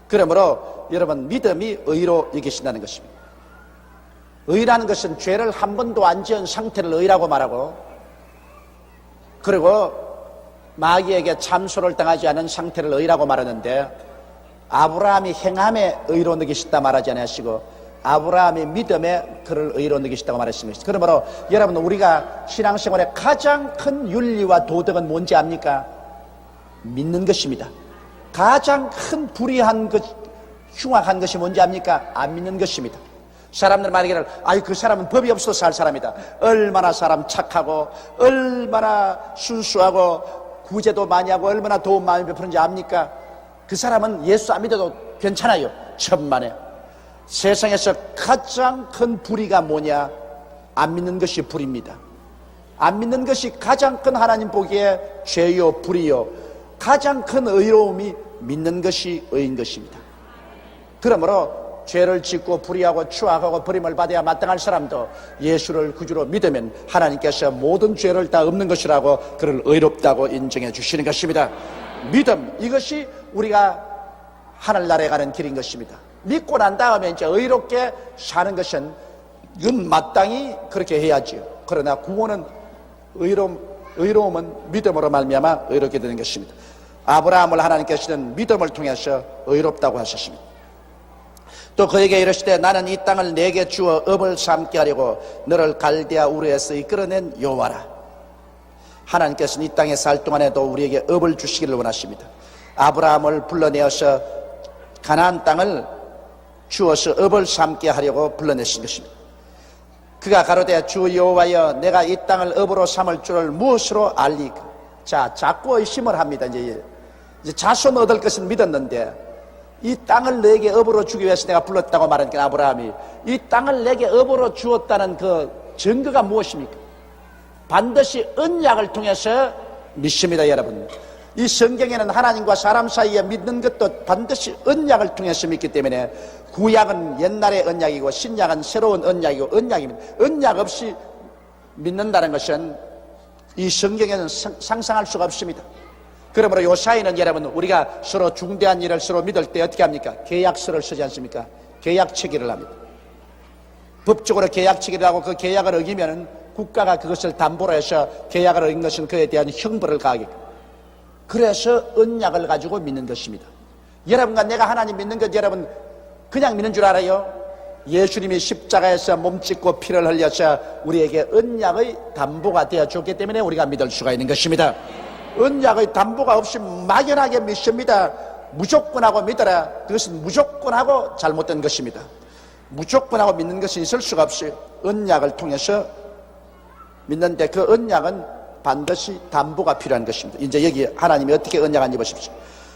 그러므로 여러분 믿음이 의로 여기신다는 것입니다. 의라는 것은 죄를 한 번도 안 지은 상태를 의라고 말하고 그리고 마귀에게 참소를 당하지 않은 상태를 의라고 말하는데 아브라함이 행함에 의로 여기시다 말하지 않으시고 아브라함이 믿음에 그를 의로 여기시다고 말했습니다. 그러므로 여러분 우리가 신앙생활의 가장 큰 윤리와 도덕은 뭔지 압니까? 믿는 것입니다. 가장 큰 불의한 것, 흉악한 것이 뭔지 압니까? 안 믿는 것입니다. 사람들 말하기를 아이 그 사람은 법이 없어서 살 사람이다. 얼마나 사람 착하고 얼마나 순수하고 구제도 많이 하고 얼마나 도움 많이 베푸는지 압니까? 그 사람은 예수 안 믿어도 괜찮아요. 천만에. 세상에서 가장 큰 불의가 뭐냐? 안 믿는 것이 불의입니다. 안 믿는 것이 가장 큰 하나님 보기에 죄요 불의요. 가장 큰 의로움이 믿는 것이 의인 것입니다. 그러므로 죄를 짓고 불의하고 추악하고 버림을 받아야 마땅할 사람도 예수를 구주로 믿으면 하나님께서 모든 죄를 다 없는 것이라고 그를 의롭다고 인정해 주시는 것입니다. 믿음, 이것이 우리가 하늘나라에 가는 길인 것입니다. 믿고 난 다음에 이제 의롭게 사는 것은 이건 마땅히 그렇게 해야지요. 그러나 구원은 의로움은 믿음으로 말미암아 의롭게 되는 것입니다. 아브라함을 하나님께서는 믿음을 통해서 의롭다고 하셨습니다. 또 그에게 이르시되 나는 이 땅을 내게 주어 업을 삼게 하려고 너를 갈대아 우르에서 이끌어낸 여호와라. 하나님께서는 이 땅에 살 동안에도 우리에게 업을 주시기를 원하십니다. 아브라함을 불러내어서 가나안 땅을 주어서 업을 삼게 하려고 불러내신 것입니다. 그가 가로되 주 여호와여 내가 이 땅을 업으로 삼을 줄을 무엇으로 알리까? 자, 자꾸 의심을 합니다. 이제 자손 얻을 것은 믿었는데 이 땅을 내게 업으로 주기 위해서 내가 불렀다고 말하니까 아브라함이 이 땅을 내게 업으로 주었다는 그 증거가 무엇입니까? 반드시 언약을 통해서 믿습니다. 여러분, 이 성경에는 하나님과 사람 사이에 믿는 것도 반드시 언약을 통해서 믿기 때문에 구약은 옛날의 언약이고 신약은 새로운 언약이고 언약입니다. 언약 없이 믿는다는 것은 이 성경에는 상상할 수가 없습니다. 그러므로 요 사이는 여러분 우리가 서로 중대한 일을 서로 믿을 때 어떻게 합니까? 계약서를 쓰지 않습니까? 계약 체결을 합니다. 법적으로 계약 체결을 하고 그 계약을 어기면은 국가가 그것을 담보로 해서 계약을 어긴 것은 그에 대한 형벌을 가하게끔. 그래서 언약을 가지고 믿는 것입니다. 여러분과 내가 하나님 믿는 것 여러분 그냥 믿는 줄 알아요? 예수님이 십자가에서 몸짓고 피를 흘려서 우리에게 언약의 담보가 되어줬기 때문에 우리가 믿을 수가 있는 것입니다. 언약의 담보가 없이 막연하게 믿습니다. 무조건하고 믿어라. 그것은 무조건하고 잘못된 것입니다. 무조건하고 믿는 것이 있을 수가 없어요. 언약을 통해서 믿는데 그 언약은 반드시 담보가 필요한 것입니다. 이제 여기 하나님이 어떻게 언약한지 보십시오.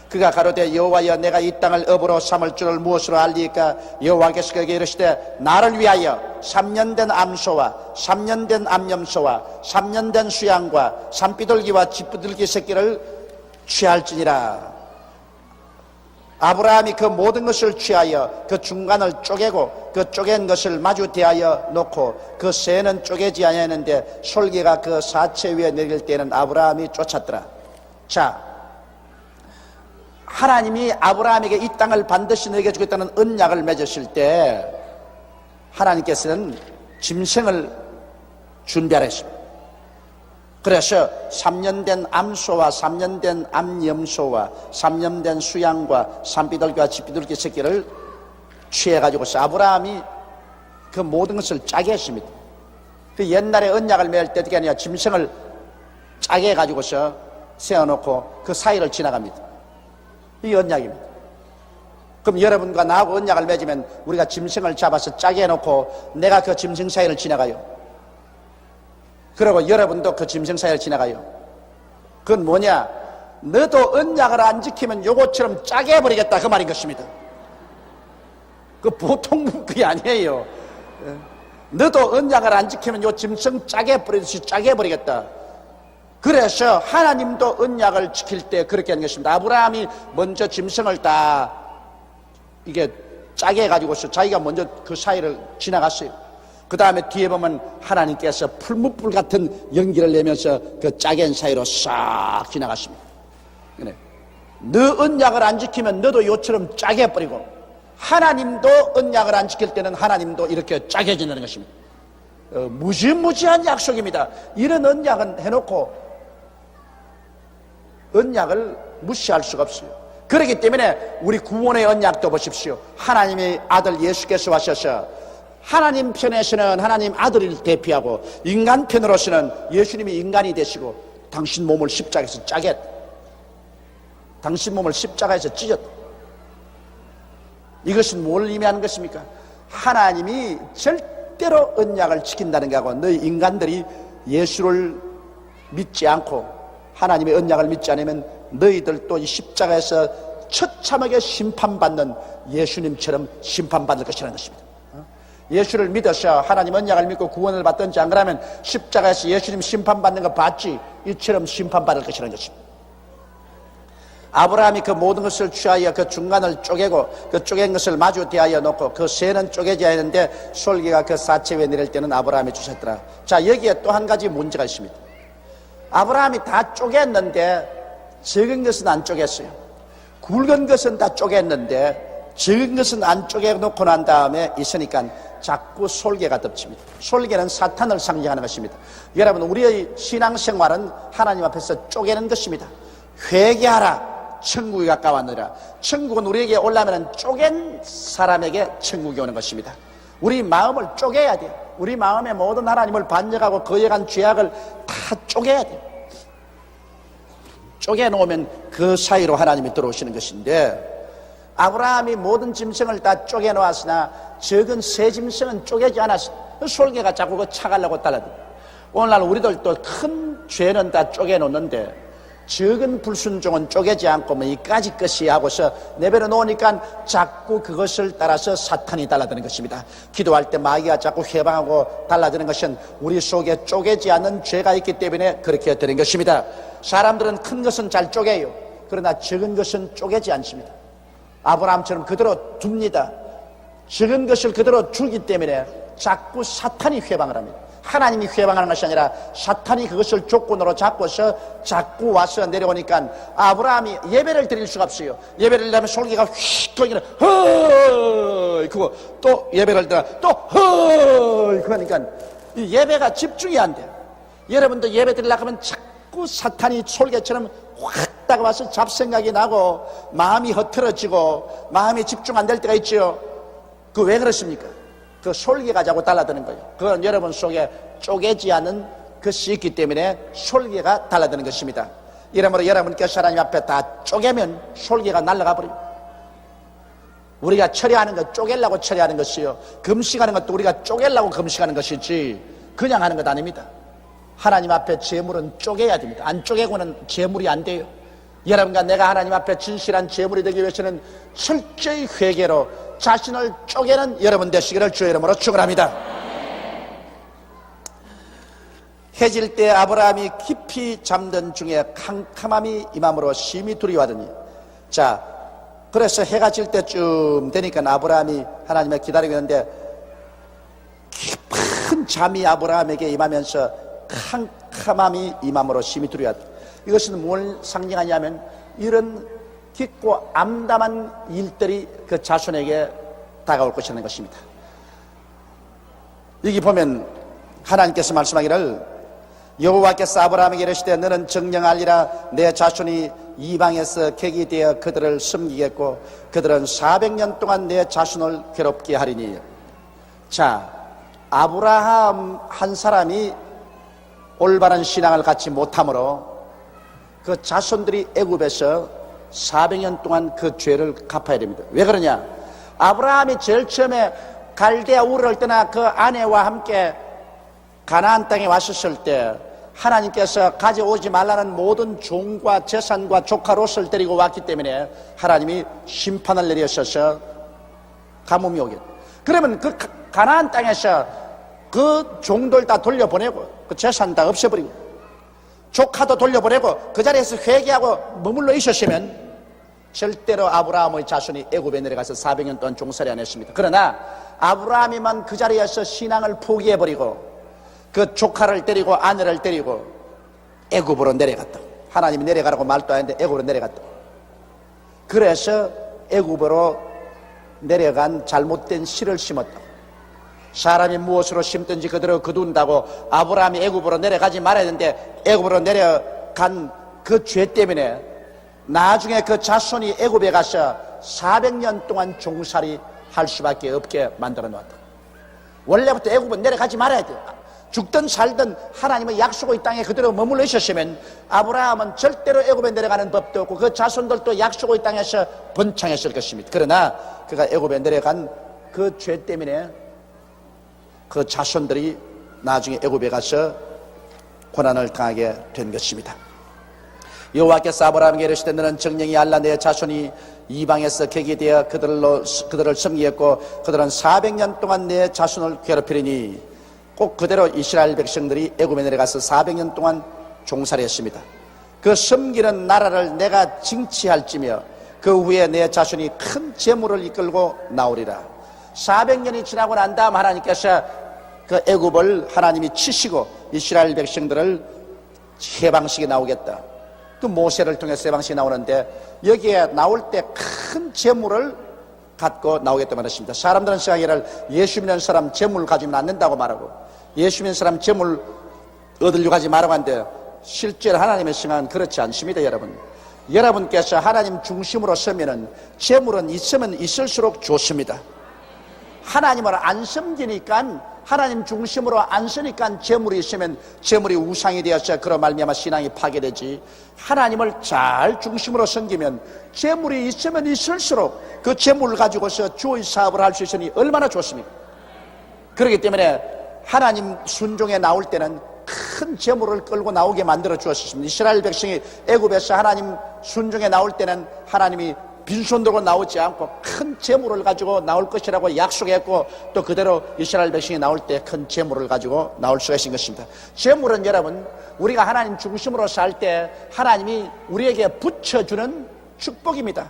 그가 가로되 여호와여 내가 이 땅을 업으로 삼을 줄을 무엇으로 알리까? 여호와께서 그에게 이르시되 나를 위하여 3년 된 암소와 3년 된 암염소와 3년 된 수양과 산비둘기와 쥐비둘기 새끼를 취할지니라. 아브라함이 그 모든 것을 취하여 그 중간을 쪼개고 그 쪼갠 것을 마주 대하여 놓고 그 새는 쪼개지 아니하였는데 솔개가 그 사체 위에 내릴 때는 아브라함이 쫓았더라. 자, 하나님이 아브라함에게 이 땅을 반드시 너에게 주겠다는 언약을 맺으실 때 하나님께서는 짐승을 준비하셨습니다. 그래서 3년 된 암소와 3년 된 암염소와 3년 된 수양과 산비둘기와 쥐비둘기 새끼를 취해가지고서 아브라함이 그 모든 것을 짜게 했습니다. 그 옛날에 언약을 맺을 때 어떻게 하냐, 짐승을 짜게 해가지고서 세워놓고 그 사이를 지나갑니다. 이 언약입니다. 그럼 여러분과 나하고 언약을 맺으면 우리가 짐승을 잡아서 짜게 해놓고 내가 그 짐승 사이를 지나가요. 그리고 여러분도 그 짐승 사이를 지나가요. 그건 뭐냐? 너도 언약을 안 지키면 요것처럼 짜게 해버리겠다, 그 말인 것입니다. 그 보통 그게 아니에요. 너도 언약을 안 지키면 요 짐승 짜게 해버리듯이 짜게 해버리겠다. 그래서 하나님도 언약을 지킬 때 그렇게 하는 것입니다. 아브라함이 먼저 짐승을 다 이게 짜게 해가지고서 자기가 먼저 그 사이를 지나갔어요. 그 다음에 뒤에 보면 하나님께서 풀무불 같은 연기를 내면서 그 짜겐 사이로 싹 지나갔습니다. 너 언약을 안 지키면 너도 요처럼 짜게 해버리고, 하나님도 언약을 안 지킬 때는 하나님도 이렇게 짜게 지내는 것입니다. 무지무지한 약속입니다. 이런 언약은 해놓고 언약을 무시할 수가 없어요. 그렇기 때문에 우리 구원의 언약도 보십시오. 하나님의 아들 예수께서 하셔서 하나님 편에서는 하나님 아들을 대표하고 인간 편으로서는 예수님이 인간이 되시고 당신 몸을 십자가에서 짜게 했다. 당신 몸을 십자가에서 찢었다. 이것은 뭘 의미하는 것입니까? 하나님이 절대로 언약을 지킨다는 거하고 너희 인간들이 예수를 믿지 않고 하나님의 언약을 믿지 않으면 너희들도 이 십자가에서 처참하게 심판받는 예수님처럼 심판받을 것이라는 것입니다. 예수를 믿어서 하나님 언약을 믿고 구원을 받든지 안 그러면 십자가에서 예수님 심판받는 거 봤지? 이처럼 심판받을 것이라는 것입니다. 아브라함이 그 모든 것을 취하여 그 중간을 쪼개고 그 쪼갠 것을 마주 대하여 놓고 그 새는 쪼개지 않았는데 솔개가 그 사체 위에 내릴 때는 아브라함이 주셨더라. 자, 여기에 또 한 가지 문제가 있습니다. 아브라함이 다 쪼갰는데 적은 것은 안 쪼갰어요. 굵은 것은 다 쪼갰는데 적은 것은 안 쪼개놓고 난 다음에 있으니까 자꾸 솔개가 덮칩니다. 솔개는 사탄을 상징하는 것입니다. 여러분, 우리의 신앙생활은 하나님 앞에서 쪼개는 것입니다. 회개하라, 천국이 가까웠느니라. 천국은 우리에게 올라오면 쪼갠 사람에게 천국이 오는 것입니다. 우리 마음을 쪼개야 돼요. 우리 마음에 모든 하나님을 반역하고 거역한 죄악을 다 쪼개야 돼요. 쪼개놓으면 그 사이로 하나님이 들어오시는 것인데, 아브라함이 모든 짐승을 다 쪼개놓았으나 적은 새 짐승은 쪼개지 않았어. 솔개가 자꾸 그 차가려고 달라들. 오늘날 우리들도 큰 죄는 다 쪼개놓는데 적은 불순종은 쪼개지 않고 뭐 이까지 것이 하고서 내버려 놓으니까 자꾸 그것을 따라서 사탄이 달라드는 것입니다. 기도할 때 마귀가 자꾸 해방하고 달라드는 것은 우리 속에 쪼개지 않는 죄가 있기 때문에 그렇게 되는 것입니다. 사람들은 큰 것은 잘 쪼개요. 그러나 적은 것은 쪼개지 않습니다. 아브라함처럼 그대로 둡니다. 적은 것을 그대로 주기 때문에 자꾸 사탄이 회방을 합니다. 하나님이 회방하는 것이 아니라 사탄이 그것을 조건으로 잡고서 자꾸 와서 내려오니까 아브라함이 예배를 드릴 수가 없어요. 예배를 드리면 솔개가 휙 돌기는 허이 그거 또 예배를 드려 또 허이 그러니까 이 예배가 집중이 안 돼요. 여러분도 예배 드리려고 하면 자꾸 사탄이 솔개처럼 확 다가와서 잡생각이 나고 마음이 흐트러지고 마음이 집중 안 될 때가 있죠. 그 왜 그렇습니까? 그 솔개가 자꾸 달라드는 거예요. 그건 여러분 속에 쪼개지 않은 것이 있기 때문에 솔개가 달라드는 것입니다. 이러므로 여러분께서 하나님 앞에 다 쪼개면 솔개가 날아가 버려요. 우리가 처리하는 것 쪼개려고 처리하는 것이요, 금식하는 것도 우리가 쪼개려고 금식하는 것이지 그냥 하는 것 아닙니다. 하나님 앞에 재물은 쪼개야 됩니다. 안 쪼개고는 재물이 안 돼요. 여러분과 내가 하나님 앞에 진실한 제물이 되기 위해서는 철저히 회개로 자신을 쪼개는 여러분 되시기를 주의 이름으로 축원합니다. 해질 때 아브라함이 깊이 잠든 중에 캄캄함이 임함으로 심히 두려워하더니, 자, 그래서 해가 질 때쯤 되니까 아브라함이 하나님을 기다리고 있는데 깊은 잠이 아브라함에게 임하면서 캄캄함이 임함으로 심히 두려워하다. 이것은 뭘 상징하냐면 이런 깊고 암담한 일들이 그 자손에게 다가올 것이라는 것입니다. 여기 보면 하나님께서 말씀하기를, 여호와께서 아브라함에게 이르시되 너는 정령하리라. 내 자손이 이방에서 객이 되어 그들을 섬기겠고 그들은 400년 동안 내 자손을 괴롭게 하리니. 자, 아브라함 한 사람이 올바른 신앙을 갖지 못함으로 그 자손들이 애굽에서 400년 동안 그 죄를 갚아야 됩니다. 왜 그러냐? 아브라함이 제일 처음에 갈대아 우르를 떠나 그 아내와 함께 가나안 땅에 왔었을 때 하나님께서 가져오지 말라는 모든 종과 재산과 조카 롯을 데리고 왔기 때문에 하나님이 심판을 내리셔서 가뭄이 오게. 그러면 그 가나안 땅에서 그 종들 다 돌려보내고 그 재산 다 없애버리고 조카도 돌려보내고 그 자리에서 회개하고 머물러 있었으면 절대로 아브라함의 자손이 애굽에 내려가서 400년 동안 종살이 안 했습니다. 그러나 아브라함이만 그 자리에서 신앙을 포기해버리고 그 조카를 데리고 아내를 데리고 애굽으로 내려갔다. 하나님이 내려가라고 말도 안 했는데 애굽으로 내려갔다. 그래서 애굽으로 내려간 잘못된 씨를 심었다. 사람이 무엇으로 심든지 그대로 거둔다고 아브라함이 애굽으로 내려가지 말아야 되는데 애굽으로 내려간 그 죄 때문에 나중에 그 자손이 애굽에 가서 400년 동안 종살이 할 수밖에 없게 만들어 놓았다. 원래부터 애굽은 내려가지 말아야 돼요. 죽든 살든 하나님의 약속의 땅에 그대로 머물러 있었으면 아브라함은 절대로 애굽에 내려가는 법도 없고 그 자손들도 약속의 땅에서 번창했을 것입니다. 그러나 그가 애굽에 내려간 그 죄 때문에 그 자손들이 나중에 애굽에 가서 고난을 당하게 된 것입니다. 여호와께서 아브라함에게 이르시되 너는 정령이 알라. 내 자손이 이방에서 객이 되어 그들을 섬기겠고 그들은 400년 동안 내 자손을 괴롭히리니. 꼭 그대로 이스라엘 백성들이 애굽에 내려가서 400년 동안 종살이했습니다. 그 섬기는 나라를 내가 징치할지며 그 후에 내 자손이 큰 재물을 이끌고 나오리라. 400년이 지나고 난 다음 하나님께서 그 애굽을 하나님이 치시고 이스라엘 백성들을 해방식이 나오겠다. 그 모세를 통해서 해방식이 나오는데 여기에 나올 때 큰 재물을 갖고 나오겠다 말했습니다. 사람들은 생각하기를 예수 믿는 사람 재물 가지면 안 된다고 말하고 예수 믿는 사람 재물 얻으려고 하지 말라고 하는데 실제로 하나님의 생각은 그렇지 않습니다. 여러분께서 하나님 중심으로 서면은 재물은 있으면 있을수록 좋습니다. 하나님을 안 섬기니까 하나님 중심으로 안 서니까 재물이 있으면 재물이 우상이 되어서 그런 말미암아 신앙이 파괴되지. 하나님을 잘 중심으로 섬기면 재물이 있으면 있을수록 그 재물을 가지고서 주의 사업을 할 수 있으니 얼마나 좋습니까? 그렇기 때문에 하나님 순종에 나올 때는 큰 재물을 끌고 나오게 만들어 주었습니다. 이스라엘 백성이 애굽에서 하나님 순종에 나올 때는 하나님이 빈손 들고 나오지 않고 큰 재물을 가지고 나올 것이라고 약속했고 또 그대로 이스라엘 백성이 나올 때 큰 재물을 가지고 나올 수가 있는 것입니다. 재물은 여러분 우리가 하나님 중심으로 살 때 하나님이 우리에게 붙여주는 축복입니다.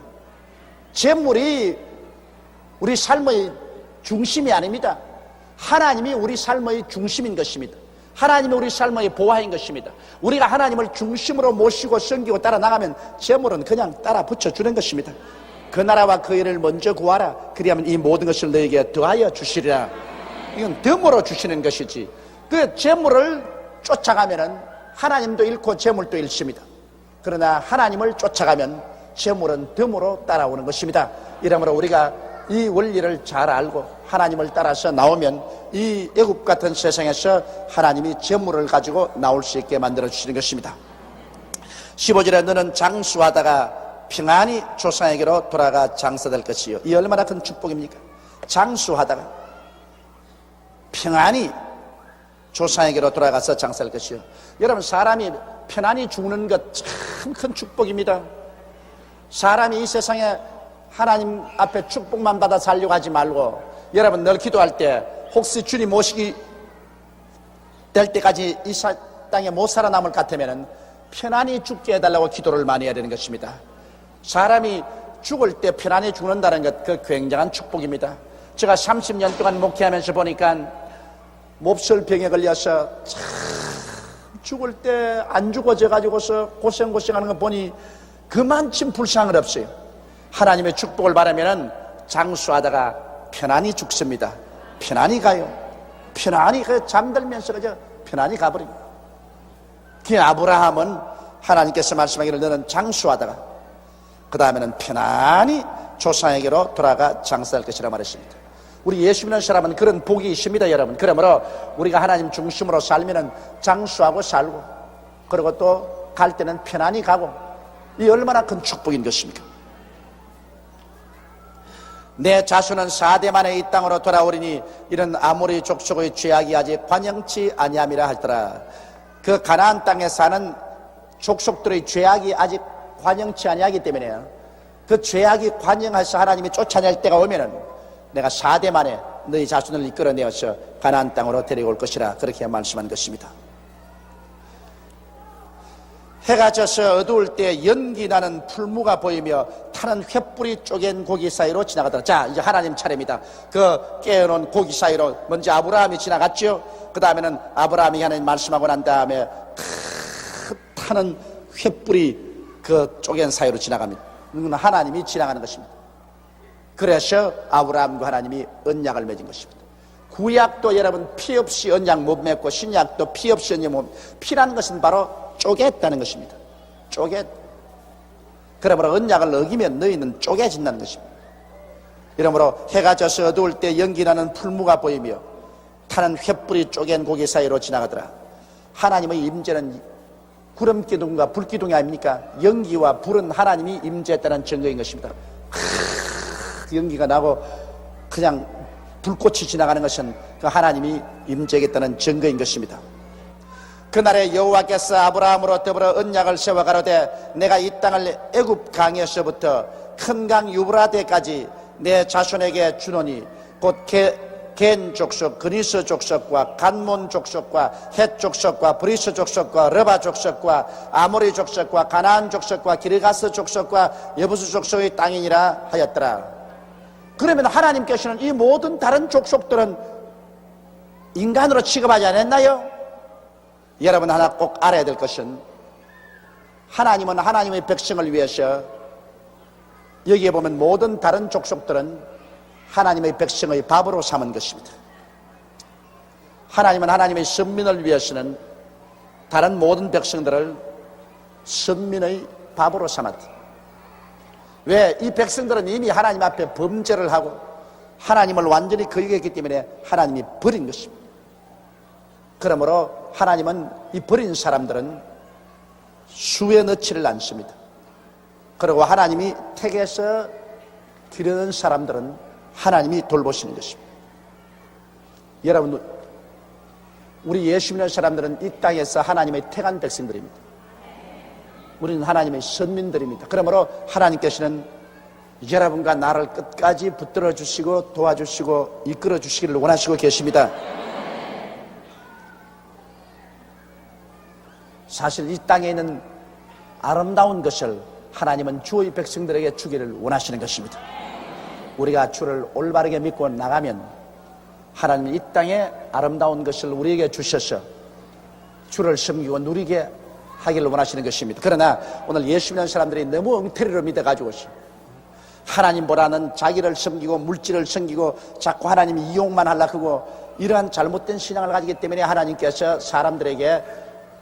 재물이 우리 삶의 중심이 아닙니다. 하나님이 우리 삶의 중심인 것입니다. 하나님이 우리 삶의 보화인 것입니다. 우리가 하나님을 중심으로 모시고 섬기고 따라 나가면 재물은 그냥 따라 붙여주는 것입니다. 그 나라와 그 일을 먼저 구하라. 그리하면 이 모든 것을 너에게 더하여 주시리라. 이건 덤으로 주시는 것이지. 그 재물을 쫓아가면은 하나님도 잃고 재물도 잃습니다. 그러나 하나님을 쫓아가면 재물은 덤으로 따라오는 것입니다. 이러므로 우리가 이 원리를 잘 알고 하나님을 따라서 나오면 이 애굽 같은 세상에서 하나님이 재물을 가지고 나올 수 있게 만들어 주시는 것입니다. 15절에 너는 장수하다가 평안히 조상에게로 돌아가 장사될 것이요. 이 얼마나 큰 축복입니까? 장수하다가 평안히 조상에게로 돌아가서 장사할 것이요. 여러분 사람이 편안히 죽는 것 참 큰 축복입니다. 사람이 이 세상에 하나님 앞에 축복만 받아 살려고 하지 말고, 여러분 늘 기도할 때 혹시 주님 오시기 될 때까지 이 땅에 못 살아남을 것 같으면 편안히 죽게 해달라고 기도를 많이 해야 되는 것입니다. 사람이 죽을 때 편안히 죽는다는 것, 그 굉장한 축복입니다. 제가 30년 동안 목회하면서 보니까 몹쓸 병에 걸려서 참 죽을 때 안 죽어져 가지고서 고생하는 거 보니 그만큼 불쌍을 없어요. 하나님의 축복을 바라면은 장수하다가 편안히 죽습니다. 편안히 가요. 편안히 잠들면서 그저 편안히 가버립니다. 그 아브라함은 하나님께서 말씀하기를 너는 장수하다가 그 다음에는 편안히 조상에게로 돌아가 장사할 것이라 말했습니다. 우리 예수 믿는 사람은 그런 복이 있습니다, 여러분. 그러므로 우리가 하나님 중심으로 살면은 장수하고 살고, 그리고 또 갈 때는 편안히 가고, 이 얼마나 큰 축복인 것입니까? 내 자손은 4대 만에 이 땅으로 돌아오리니 이런 아모리 족속의 죄악이 아직 관영치 아니함이라 할더라. 그 가나안 땅에 사는 족속들의 죄악이 아직 관영치 아니하기 때문에 그 죄악이 관영해서 하나님이 쫓아낼 때가 오면은 내가 4대 만에 너희 자손을 이끌어내어서 가나안 땅으로 데려올 것이라, 그렇게 말씀한 것입니다. 해가 져서 어두울 때 연기 나는 풀무가 보이며 타는 횃불이 쪼갠 고기 사이로 지나가더라. 자, 이제 하나님 차례입니다. 그 깨어놓은 고기 사이로 먼저 아브라함이 지나갔죠. 그 다음에는 아브라함이 하나님 말씀하고 난 다음에 타는 횃불이 그 쪼갠 사이로 지나갑니다. 하나님이 지나가는 것입니다. 그래서 아브라함과 하나님이 언약을 맺은 것입니다. 구약도 여러분 피 없이 언약 못 맺고, 신약도 피 없이 언약 못 맺고, 피라는 것은 바로 쪼갰다는 것입니다. 쪼갰. 그러므로 언약을 어기면 너희는 쪼개진다는 것입니다. 이러므로 해가 져서 어두울 때 연기나는 풀무가 보이며 타는 횃불이 쪼갠 고기 사이로 지나가더라. 하나님의 임재는 구름기둥과 불기둥이 아닙니까? 연기와 불은 하나님이 임재했다는 증거인 것입니다. 연기가 나고 그냥 불꽃이 지나가는 것은 그 하나님이 임재하겠다는 증거인 것입니다. 그날에 여호와께서 아브라함으로 더불어 언약을 세워 가로되 내가 이 땅을 애굽 강에서부터 큰 강 유브라데까지 내 자손에게 주노니 곧 겐 족속, 그니스 족속과 간몬 족속과 헷 족속과 브리스 족속과 르바 족속과 아모리 족속과 가나안 족속과 기르가스 족속과 여부스 족속의 땅이니라 하였더라. 그러면 하나님께서는 이 모든 다른 족속들은 인간으로 취급하지 않았나요? 여러분 하나 꼭 알아야 될 것은, 하나님은 하나님의 백성을 위해서, 여기에 보면 모든 다른 족속들은 하나님의 백성의 밥으로 삼은 것입니다. 하나님은 하나님의 선민을 위해서는 다른 모든 백성들을 선민의 밥으로 삼았다. 왜? 이 백성들은 이미 하나님 앞에 범죄를 하고 하나님을 완전히 거역했기 때문에 하나님이 버린 것입니다. 그러므로 하나님은 이 버린 사람들은 수에 넣지를 않습니다. 그리고 하나님이 택해서 기르는 사람들은 하나님이 돌보시는 것입니다. 여러분, 우리 예수 믿는 사람들은 이 땅에서 하나님의 택한 백성들입니다. 우리는 하나님의 선민들입니다. 그러므로 하나님께서는 여러분과 나를 끝까지 붙들어 주시고 도와주시고 이끌어 주시기를 원하시고 계십니다. 사실 이 땅에 있는 아름다운 것을 하나님은 주의 백성들에게 주기를 원하시는 것입니다. 우리가 주를 올바르게 믿고 나가면 하나님은 이 땅에 아름다운 것을 우리에게 주셔서 주를 섬기고 누리게 하기를 원하시는 것입니다. 그러나 오늘 예수 믿는 사람들이 너무 엉터리로 믿어가지고 하나님보다는 자기를 섬기고 물질을 섬기고 자꾸 하나님 이용만 하려고 하고, 이러한 잘못된 신앙을 가지기 때문에 하나님께서 사람들에게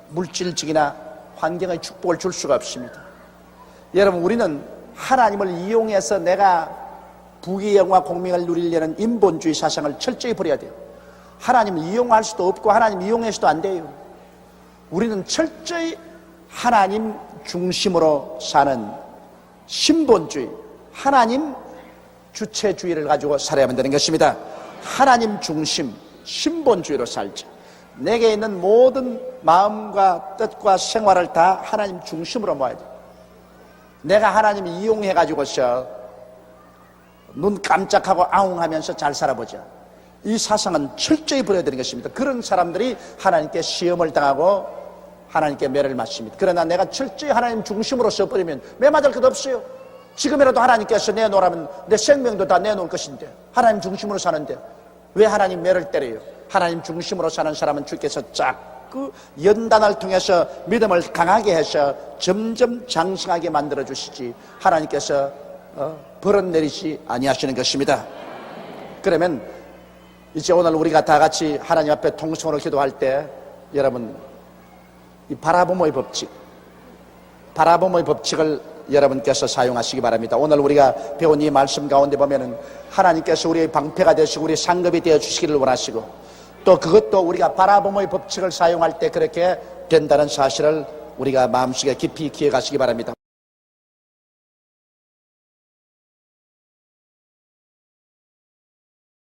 물질적이나 환경의 축복을 줄 수가 없습니다. 여러분, 우리는 하나님을 이용해서 내가 부귀 영화 공명을 누리려는 인본주의 사상을 철저히 버려야 돼요. 하나님을 이용할 수도 없고 하나님 이용해서도 안 돼요. 우리는 철저히 하나님 중심으로 사는 신본주의, 하나님 주체주의를 가지고 살아야만 되는 것입니다. 하나님 중심, 신본주의로 살자. 내게 있는 모든 마음과 뜻과 생활을 다 하나님 중심으로 모아야 돼요. 내가 하나님 이용해가지고서 눈 깜짝하고 아웅하면서 잘 살아보자. 이 사상은 철저히 버려야 되는 것입니다. 그런 사람들이 하나님께 시험을 당하고 하나님께 매를 맞습니다. 그러나 내가 철저히 하나님 중심으로 써버리면 매 맞을 것 없어요. 지금이라도 하나님께서 내놓으라면 내 생명도 다 내놓을 것인데, 하나님 중심으로 사는데 왜 하나님 매를 때려요? 하나님 중심으로 사는 사람은 주께서 자꾸 연단을 통해서 믿음을 강하게 해서 점점 장성하게 만들어 주시지, 하나님께서 벌은 내리지 아니하시는 것입니다. 그러면 이제 오늘 우리가 다 같이 하나님 앞에 통성으로 기도할 때, 여러분 이 바라보모의 법칙을 여러분께서 사용하시기 바랍니다. 오늘 우리가 배운 이 말씀 가운데 보면은 하나님께서 우리의 방패가 되시고 우리의 상급이 되어 주시기를 원하시고, 또 그것도 우리가 바라보모의 법칙을 사용할 때 그렇게 된다는 사실을 우리가 마음속에 깊이 기억하시기 바랍니다.